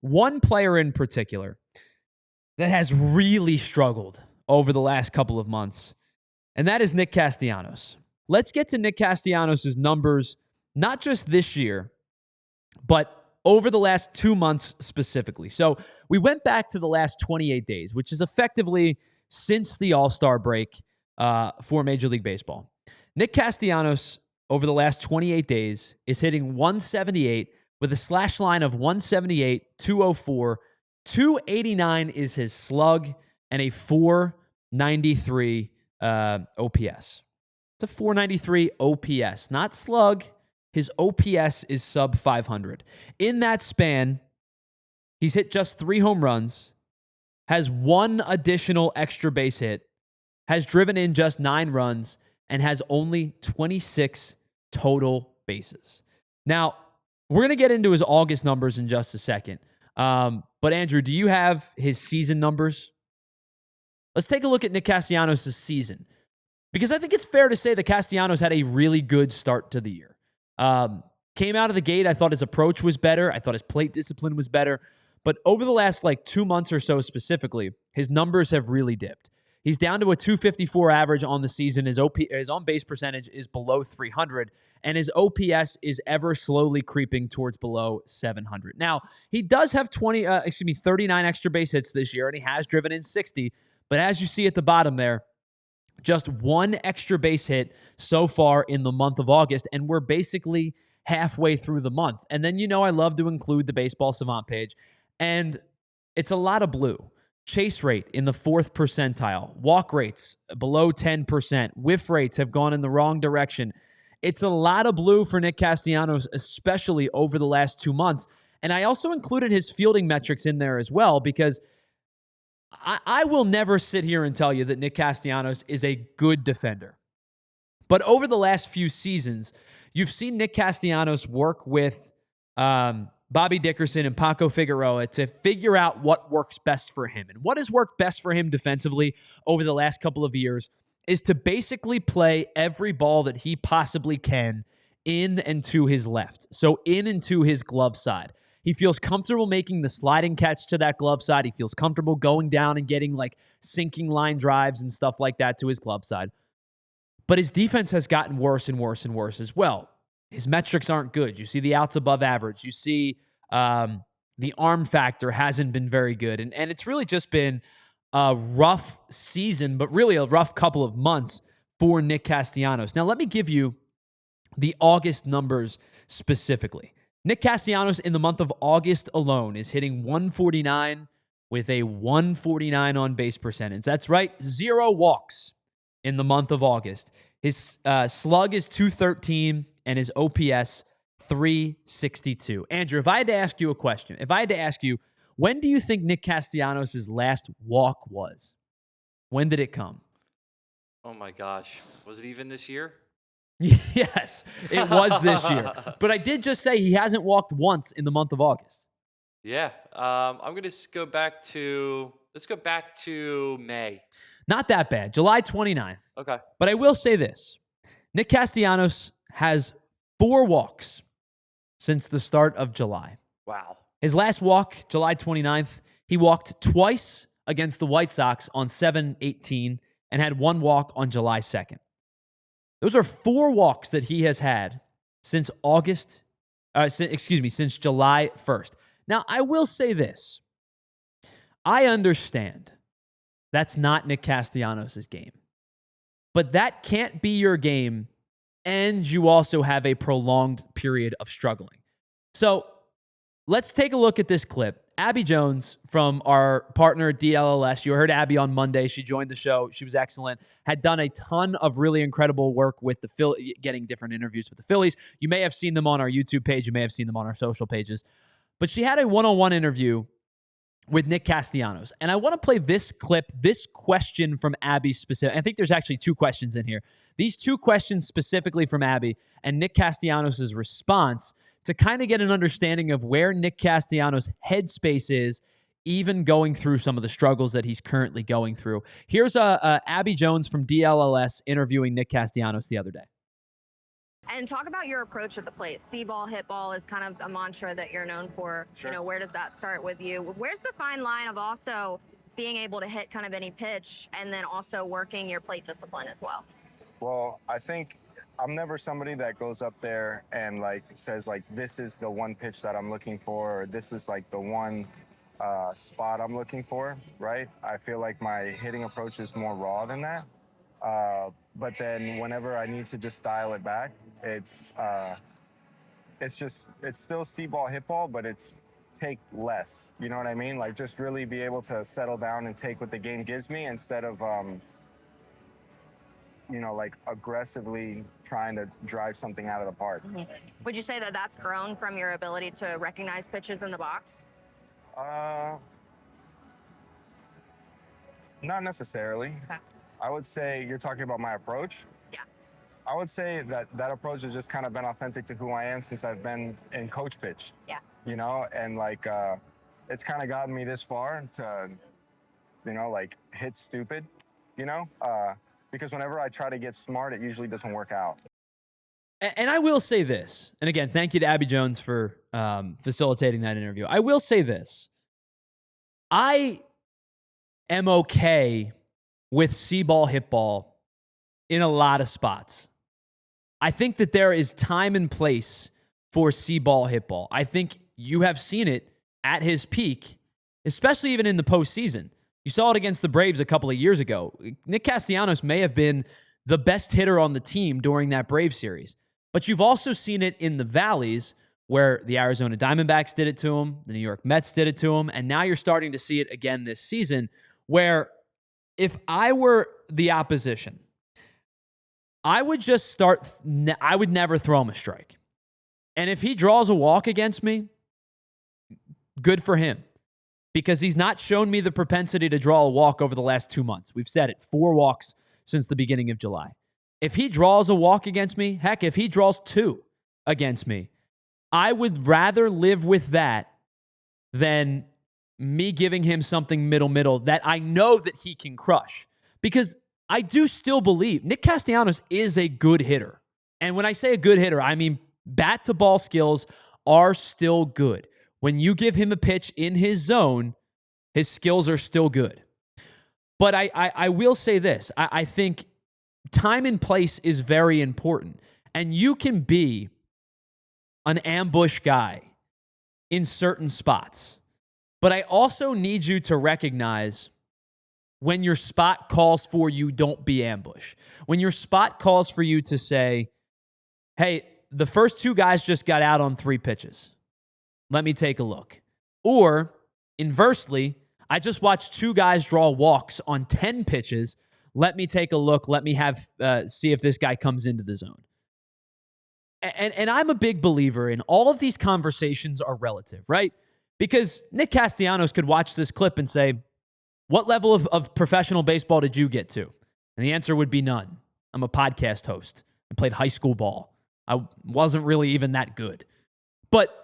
one player in particular that has really struggled over the last couple of months, and that is Nick Castellanos. Let's get to Nick Castellanos' numbers, not just this year, but over the last 2 months specifically. So we went back to the last 28 days, which is effectively since the All-Star break for Major League Baseball. Nick Castellanos, over the last 28 days, is hitting 178 with a slash line of 178, 204, 289 is his slug, and a 493 OPS. It's a 493 OPS, not slug. His OPS is sub 500. In that span, he's hit just 3 home runs, has 1 additional extra base hit, has driven in just 9 runs, and has only 26 total bases. Now, we're going to get into his August numbers in just a second. But Andrew, do you have his season numbers? Let's take a look at Nick Castellanos' season, because I think it's fair to say that Castellanos had a really good start to the year. Came out of the gate, I thought his approach was better. I thought his plate discipline was better. But over the last 2 months or so specifically, his numbers have really dipped. He's down to a 254 average on the season. His on-base percentage is below 300, and his OPS is ever slowly creeping towards below 700. Now, he does have 39 extra base hits this year, and he has driven in 60. But as you see at the bottom there, just 1 extra base hit so far in the month of August, and we're basically halfway through the month. And then I love to include the Baseball Savant page, and it's a lot of blue. Chase rate in the 4th percentile. Walk rates below 10%. Whiff rates have gone in the wrong direction. It's a lot of blue for Nick Castellanos, especially over the last 2 months. And I also included his fielding metrics in there as well, because I will never sit here and tell you that Nick Castellanos is a good defender. But over the last few seasons, you've seen Nick Castellanos work with Bobby Dickerson and Paco Figueroa to figure out what works best for him. And what has worked best for him defensively over the last couple of years is to basically play every ball that he possibly can in and to his left. So in and to his glove side. He feels comfortable making the sliding catch to that glove side. He feels comfortable going down and getting sinking line drives and stuff like that to his glove side. But his defense has gotten worse and worse and worse as well. His metrics aren't good. You see the outs above average. You see the arm factor hasn't been very good. And it's really just been a rough season, but really a rough couple of months for Nick Castellanos. Now, let me give you the August numbers specifically. Nick Castellanos in the month of August alone is hitting 149 with a 149 on base percentage. That's right, 0 walks in the month of August. His slug is 213 and his OPS 362. Andrew, if I had to ask you a question, when do you think Nick Castellanos' last walk was? When did it come? Oh my gosh. Was it even this year? Yes, it was this year. But I did just say he hasn't walked once in the month of August. Yeah. I'm going to go back to, let's go back to May. Not that bad. July 29th. Okay. But I will say this. Nick Castellanos has 4 walks since the start of July. Wow. His last walk, July 29th, he walked twice against the White Sox on 7/18 and had 1 walk on July 2nd. Those are 4 walks that he has had since since July 1st. Now, I will say this. I understand that's not Nick Castellanos' game. But that can't be your game, and you also have a prolonged period of struggling. So let's take a look at this clip. Abby Jones from our partner DLLS. You heard Abby on Monday. She joined the show. She was excellent. Had done a ton of really incredible work with the Phillies, getting different interviews with the Phillies. You may have seen them on our YouTube page. You may have seen them on our social pages. But she had a one-on-one interview with Nick Castellanos. And I want to play this clip, this question from Abby specific. I think there's actually 2 questions in here. These 2 questions specifically from Abby and Nick Castellanos' response to kind of get an understanding of where Nick Castellanos' headspace is, even going through some of the struggles that he's currently going through. Here's Abby Jones from DLLS interviewing Nick Castellanos the other day. And talk about your approach at the plate. See ball, hit ball is kind of a mantra that you're known for. Sure. You know, where does that start with you? Where's the fine line of also being able to hit kind of any pitch and then also working your plate discipline as well? Well, I think I'm never somebody that goes up there and like says like this is the one pitch that I'm looking for, or this is like the one spot I'm looking for, right? I feel like my hitting approach is more raw than that. But then whenever I need to just dial it back, it's still see ball, hit ball, but it's take less. You know what I mean? Like just really be able to settle down and take what the game gives me instead of like aggressively trying to drive something out of the park. Mm-hmm. Would you say that that's grown from your ability to recognize pitches in the box? Not necessarily. Okay. I would say you're talking about my approach. Yeah. I would say that approach has just kind of been authentic to who I am since I've been in coach pitch. Yeah. And like it's kind of gotten me this far to, like hit stupid, because whenever I try to get smart, it usually doesn't work out. And I will say this, and again, thank you to Abby Jones for facilitating that interview. I will say this. I am okay with see ball, hit ball in a lot of spots. I think that there is time and place for see ball, hit ball. I think you have seen it at his peak, especially even in the postseason. You saw it against the Braves a couple of years ago. Nick Castellanos may have been the best hitter on the team during that Braves series. But you've also seen it in the valleys where the Arizona Diamondbacks did it to him, the New York Mets did it to him, and now you're starting to see it again this season where if I were the opposition, I would never throw him a strike. And if he draws a walk against me, good for him. Because he's not shown me the propensity to draw a walk over the last 2 months. We've said it, 4 walks since the beginning of July. If he draws a walk against me, heck, if he draws 2 against me, I would rather live with that than me giving him something middle that I know that he can crush. Because I do still believe Nick Castellanos is a good hitter. And when I say a good hitter, I mean bat to ball skills are still good. When you give him a pitch in his zone, his skills are still good. But I will say this. I think time and place is very important. And you can be an ambush guy in certain spots. But I also need you to recognize when your spot calls for you, don't be ambush. When your spot calls for you to say, hey, the first 2 guys just got out on 3 pitches. Let me take a look. Or inversely, I just watched 2 guys draw walks on 10 pitches. Let me take a look. Let me see if this guy comes into the zone. And I'm a big believer in all of these conversations are relative, right? Because Nick Castellanos could watch this clip and say, what level of professional baseball did you get to? And the answer would be none. I'm a podcast host. I played high school ball. I wasn't really even that good. But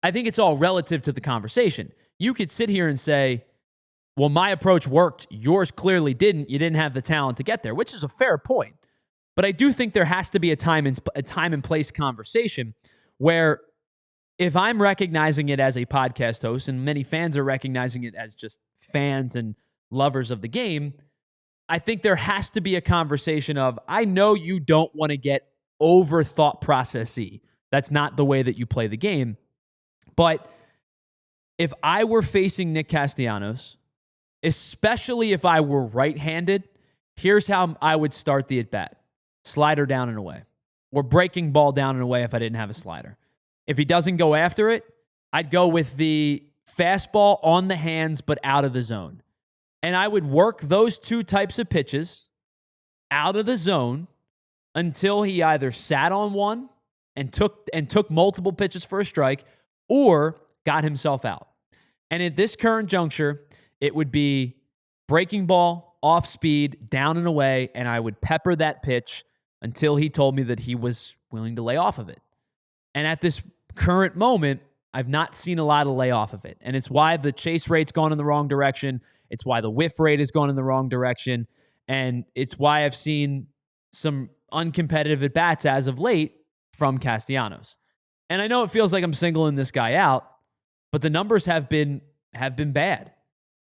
I think it's all relative to the conversation. You could sit here and say, well, my approach worked. Yours clearly didn't. You didn't have the talent to get there, which is a fair point. But I do think there has to be a time and place conversation where if I'm recognizing it as a podcast host and many fans are recognizing it as just fans and lovers of the game, I think there has to be a conversation of, I know you don't want to get over thought process-y. That's not the way that you play the game. But if I were facing Nick Castellanos, especially if I were right-handed, here's how I would start the at-bat. Slider down and away. Or breaking ball down and away if I didn't have a slider. If he doesn't go after it, I'd go with the fastball on the hands but out of the zone. And I would work those 2 types of pitches out of the zone until he either sat on one and took multiple pitches for a strike or got himself out. And at this current juncture, it would be breaking ball, off speed, down and away, and I would pepper that pitch until he told me that he was willing to lay off of it. And at this current moment, I've not seen a lot of lay off of it. And it's why the chase rate's gone in the wrong direction. It's why the whiff rate has gone in the wrong direction. And it's why I've seen some uncompetitive at bats as of late from Castellanos. And I know it feels like I'm singling this guy out, but the numbers have been bad.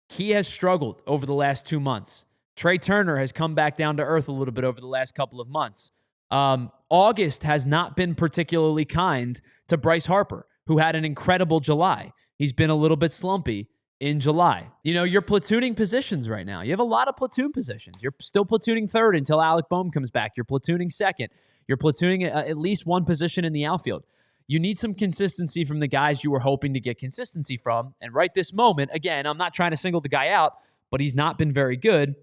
He has struggled over the last 2 months. Trey Turner has come back down to earth a little bit over the last couple of months. August has not been particularly kind to Bryce Harper, who had an incredible July. He's been a little bit slumpy in July. You know, you're platooning positions right now. You have a lot of platoon positions. You're still platooning third until Alec Boehm comes back. You're platooning second. You're platooning at least one position in the outfield. You need some consistency from the guys you were hoping to get consistency from. And right this moment, again, I'm not trying to single the guy out, but he's not been very good.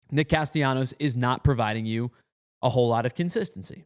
Nick Castellanos is not providing you a whole lot of consistency.